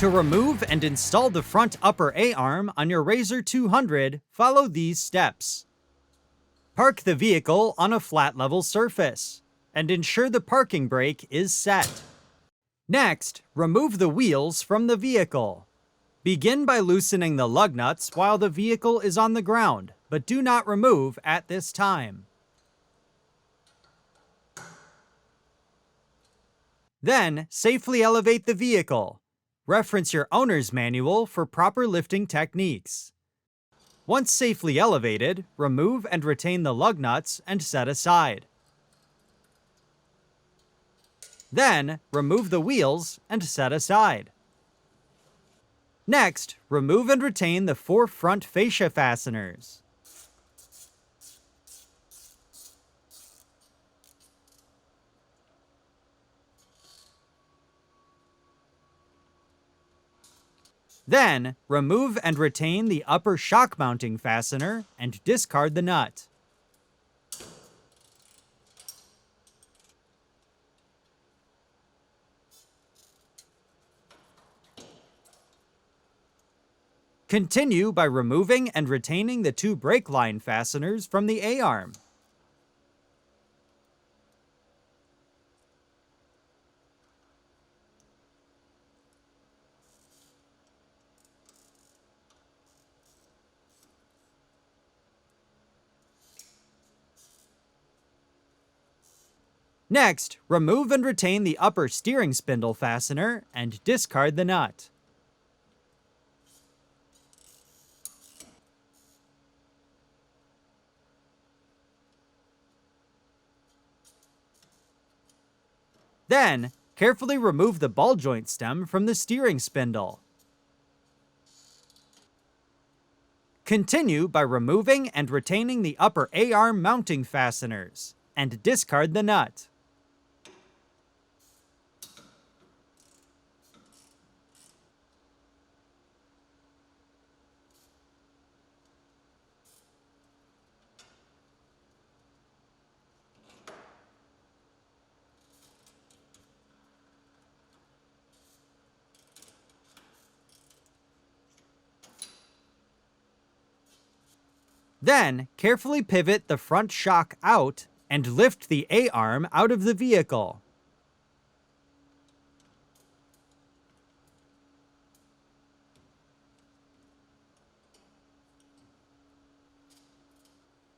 To remove and install the front upper A-arm on your RZR 200, follow these steps. Park the vehicle on a flat level surface, and ensure the parking brake is set. Next, remove the wheels from the vehicle. Begin by loosening the lug nuts while the vehicle is on the ground, but do not remove at this time. Then, safely elevate the vehicle. Reference your owner's manual for proper lifting techniques. Once safely elevated, remove and retain the lug nuts and set aside. Then, remove the wheels and set aside. Next, remove and retain the 4 front fascia fasteners. Then, remove and retain the upper shock mounting fastener and discard the nut. Continue by removing and retaining the 2 brake line fasteners from the A-arm. Next, remove and retain the upper steering spindle fastener and discard the nut. Then, carefully remove the ball joint stem from the steering spindle. Continue by removing and retaining the upper A-arm mounting fasteners, and discard the nut. Then, carefully pivot the front shock out and lift the A-arm out of the vehicle.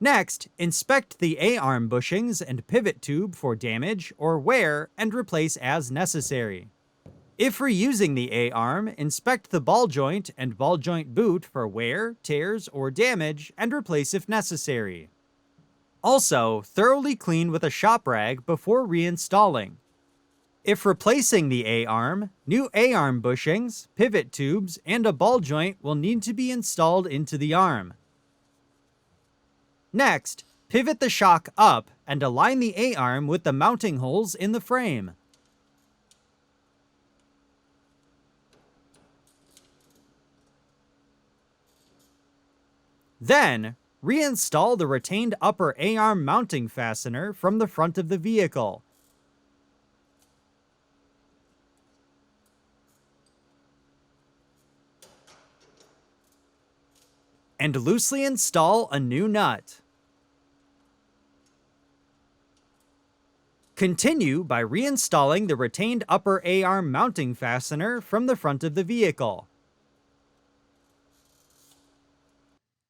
Next, inspect the A-arm bushings and pivot tube for damage or wear and replace as necessary. If reusing the A-arm, inspect the ball joint and ball joint boot for wear, tears, or damage, and replace if necessary. Also, thoroughly clean with a shop rag before reinstalling. If replacing the A-arm, new A-arm bushings, pivot tubes, and a ball joint will need to be installed into the arm. Next, pivot the shock up and align the A-arm with the mounting holes in the frame. Then, reinstall the retained upper A-arm mounting fastener from the front of the vehicle. And loosely install a new nut. Continue by reinstalling the retained upper A-arm mounting fastener from the front of the vehicle.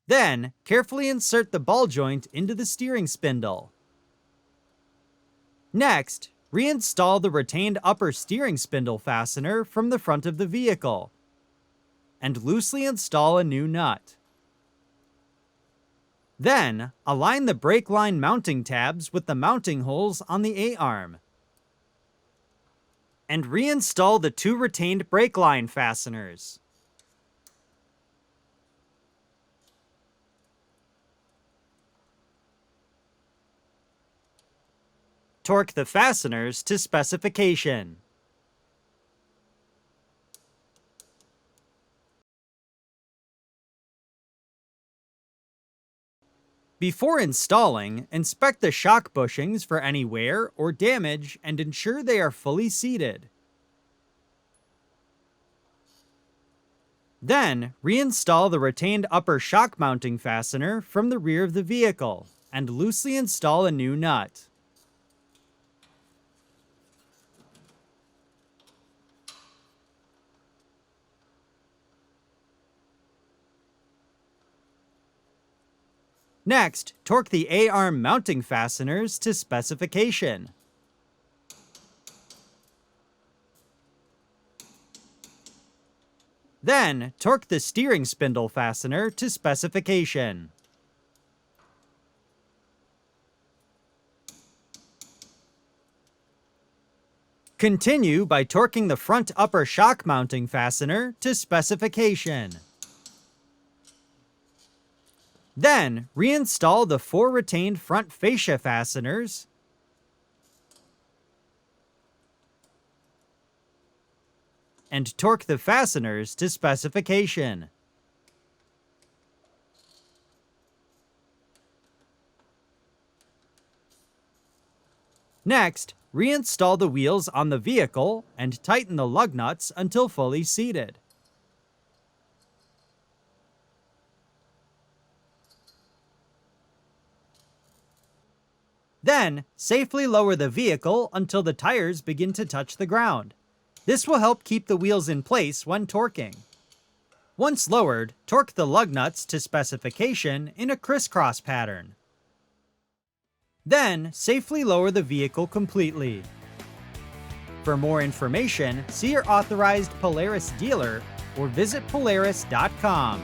Then, carefully insert the ball joint into the steering spindle. Next, reinstall the retained upper steering spindle fastener from the front of the vehicle, and loosely install a new nut. Then, align the brake line mounting tabs with the mounting holes on the A-arm, and reinstall the 2 retained brake line fasteners. Torque the fasteners to specification. Before installing, inspect the shock bushings for any wear or damage and ensure they are fully seated. Then, reinstall the retained upper shock mounting fastener from the rear of the vehicle and loosely install a new nut. Next, torque the A-arm mounting fasteners to specification. Then, torque the steering spindle fastener to specification. Continue by torquing the front upper shock mounting fastener to specification. Then, reinstall the 4 retained front fascia fasteners and torque the fasteners to specification. Next, reinstall the wheels on the vehicle and tighten the lug nuts until fully seated. Then, safely lower the vehicle until the tires begin to touch the ground. This will help keep the wheels in place when torquing. Once lowered, torque the lug nuts to specification in a crisscross pattern. Then, safely lower the vehicle completely. For more information, see your authorized Polaris dealer or visit Polaris.com.